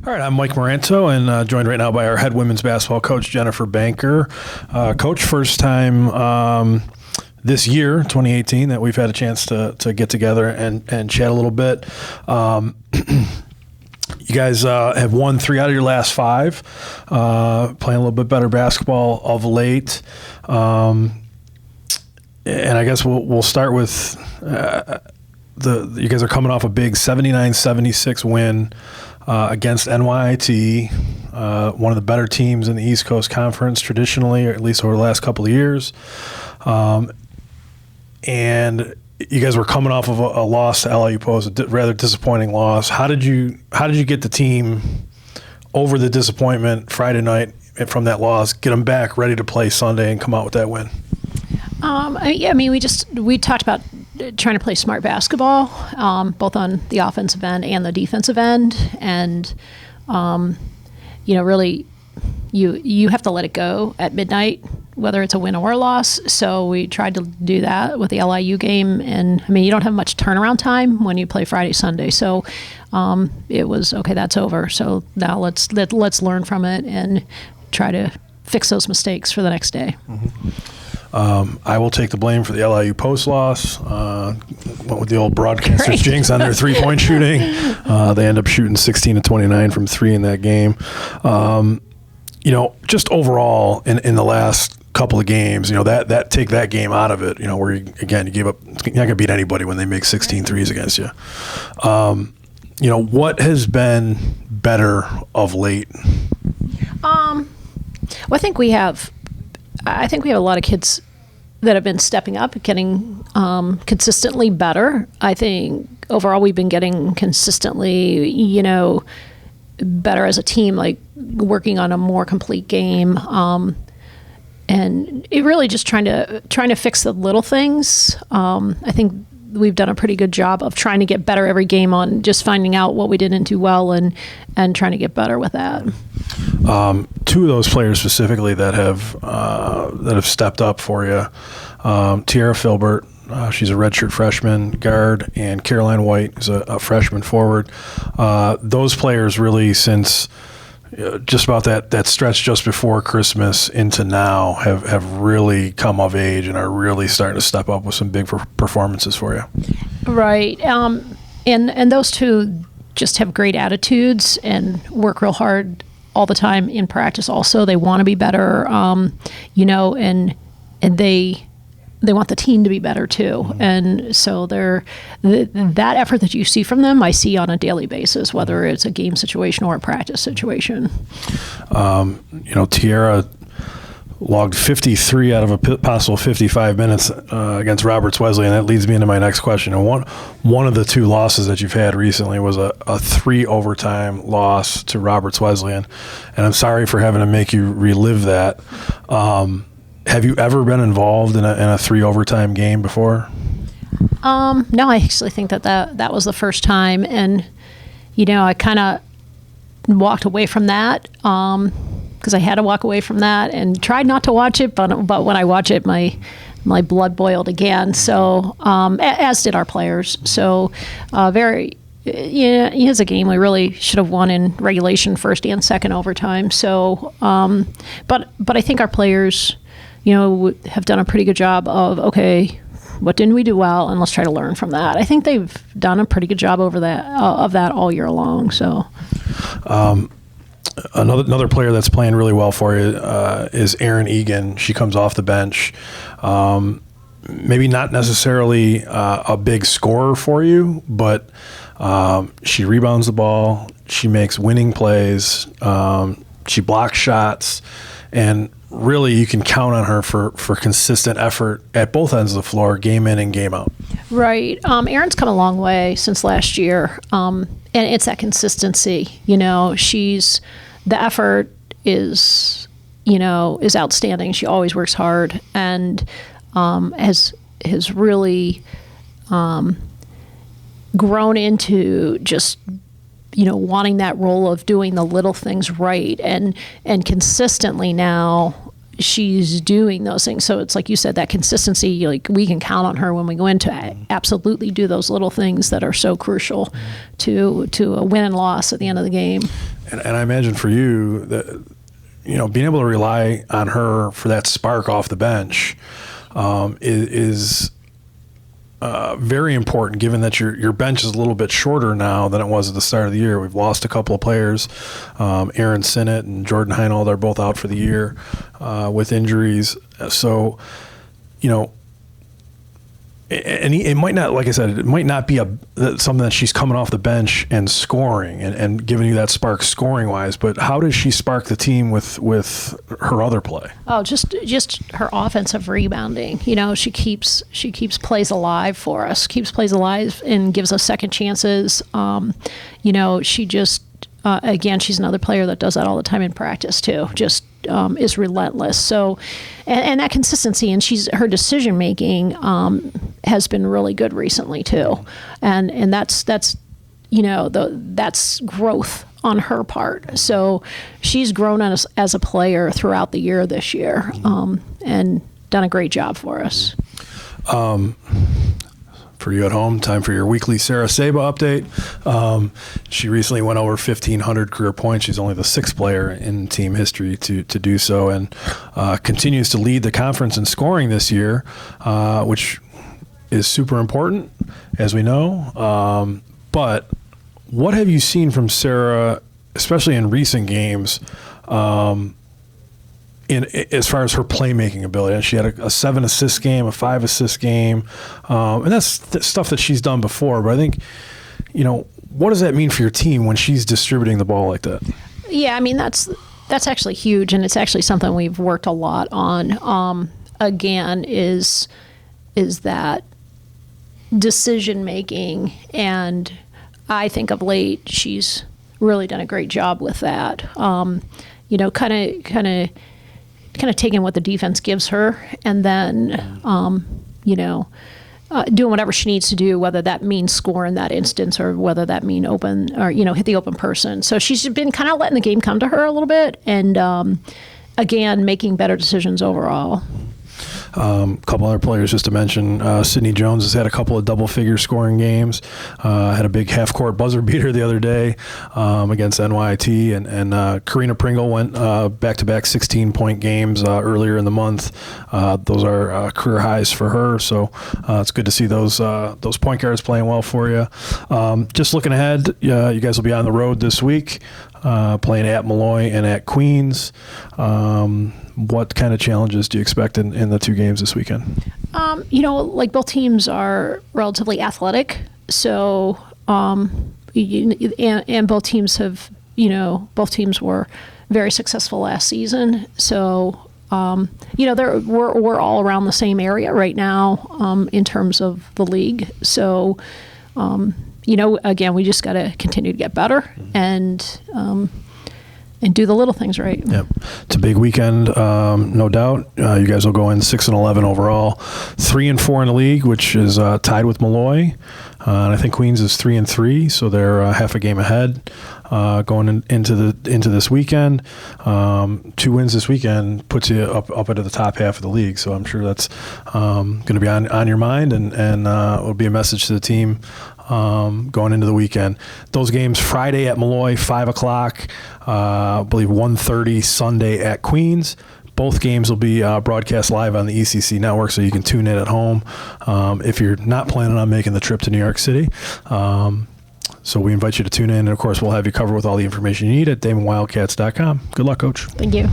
All right, I'm Mike Moranto, and joined right now by our head women's basketball coach, Jennifer Banker. Coach, first time this year, 2018, that we've had a chance to get together and chat a little bit. You guys have won 3 out of your last 5, playing a little bit better basketball of late. And I guess we'll start with you guys are coming off a big 79-76 win against NYIT, one of the better teams in the East Coast Conference traditionally, or at least over the last couple of years. And you guys were coming off of a loss to LIU Post, a rather disappointing loss. How did you get the team over the disappointment Friday night from that loss, get them back ready to play Sunday and come out with that win? We talked about trying to play smart basketball, both on the offensive end and the defensive end. And, really, you have to let it go at midnight, whether it's a win or a loss. So we tried to do that with the LIU game. And, you don't have much turnaround time when you play Friday, Sunday. So it was, okay, that's over. So now let's learn from it and try to fix those mistakes for the next day. Mm-hmm. I will take the blame for the LIU Post loss. Went with the old broadcaster's jinx on their three-point shooting. They end up shooting 16 of 29 from 3 in that game. Just overall in the last couple of games, that take that game out of it, where you gave up, you're not going to beat anybody when they make 16 threes against you. What has been better of late? I think we have a lot of kids that have been stepping up, getting consistently better. I think overall we've been getting consistently, better as a team, like working on a more complete game. And it really just trying to fix the little things. I think we've done a pretty good job of trying to get better every game on just finding out what we didn't do well and trying to get better with that. 2 of those players specifically that have stepped up for you, Tiara Filbert, she's a redshirt freshman guard, and Caroline White is a freshman forward. Those players really, since just about that stretch just before Christmas into now, have really come of age and are really starting to step up with some big performances for you. Right. And those 2 just have great attitudes and work real hard all the time in practice. Also, they want to be better, and they want the team to be better too. Mm-hmm. And so that effort that you see from them, I see on a daily basis, whether it's a game situation or a practice situation. Tiara logged 53 out of a possible 55 minutes against Roberts Wesleyan, and that leads me into my next question. And one of the 2 losses that you've had recently was a 3 overtime loss to Roberts Wesleyan, and I'm sorry for having to make you relive that. Have you ever been involved in a 3 overtime game before? No, I actually think that was the first time, and I kind of walked away from that. Because I had to walk away from that and tried not to watch it, but when I watch it, my blood boiled again. So as did our players. So it's a game we really should have won in regulation, first and second overtime. So but I think our players, have done a pretty good job of, okay, what didn't we do well, and let's try to learn from that. I think they've done a pretty good job of that all year long. So. Another player that's playing really well for you is Erin Egan. She comes off the bench. Maybe not necessarily a big scorer for you, but she rebounds the ball. She makes winning plays. She blocks shots. And really, you can count on her for consistent effort at both ends of the floor, game in and game out. Right. Erin's come a long way since last year. And it's that consistency. The effort is outstanding. She always works hard and has really grown into just wanting that role of doing the little things right, and consistently now she's doing those things. So it's like you said, that consistency, like we can count on her when we go in to absolutely do those little things that are so crucial to a win and loss at the end of the game. And I imagine for you that, being able to rely on her for that spark off the bench is very important, given that your bench is a little bit shorter now than it was at the start of the year. We've lost a couple of players. Aaron Sinnott and Jordan Heinold are both out for the year with injuries. So, and it might not, like I said, it might not be something that she's coming off the bench and scoring and giving you that spark scoring wise. But how does she spark the team with her other play? Oh, just her offensive rebounding. She keeps plays alive for us, keeps plays alive, and gives us second chances. She just again, she's another player that does that all the time in practice too. Just is relentless. So, and that consistency, and her decision making has been really good recently too, and that's that's growth on her part. So she's grown as a player throughout the year this year, and done a great job for us. For you at home, time for your weekly Sarah Saba update. She recently went over 1,500 career points. She's only the sixth player in team history to do so, and continues to lead the conference in scoring this year, which is super important, as we know. But what have you seen from Sarah, especially in recent games, as far as her playmaking ability? And she had a 7-assist game, a 5-assist game, and that's stuff that she's done before. But I think, what does that mean for your team when she's distributing the ball like that? Yeah, I mean that's actually huge, and it's actually something we've worked a lot on. Again, is that decision making, and I think of late she's really done a great job with that. Kind of taking what the defense gives her, and then doing whatever she needs to do, whether that means score in that instance or whether that mean open or hit the open person. So she's been kind of letting the game come to her a little bit, and again, making better decisions overall. A couple other players just to mention. Sydney Jones has had a couple of double-figure scoring games. Had a big half-court buzzer beater the other day against NYT, and Karina Pringle went back-to-back 16-point games earlier in the month. Those are career highs for her, so it's good to see those point guards playing well for you. Just looking ahead, you guys will be on the road this week, playing at Malloy and at Queens. What kind of challenges do you expect in the two games this weekend? Like both teams are relatively athletic, so and both teams have, both teams were very successful last season. So we're all around the same area right now in terms of the league. So again, we just got to continue to get better and do the little things right. Yep, it's a big weekend, no doubt. You guys will go in 6-11 overall, 3-4 in the league, which is tied with Malloy, and I think Queens is 3-3, so they're half a game ahead going into this weekend. 2 wins this weekend puts you up into the top half of the league, so I'm sure that's going to be on your mind, and will be a message to the team going into the weekend. Those games Friday at Malloy, 5 o'clock, I believe 1:30 Sunday at Queens. Both games will be broadcast live on the ECC network, so you can tune in at home if you're not planning on making the trip to New York City. So we invite you to tune in, and of course we'll have you covered with all the information you need at DamonWildcats.com. Good luck, Coach. Thank you.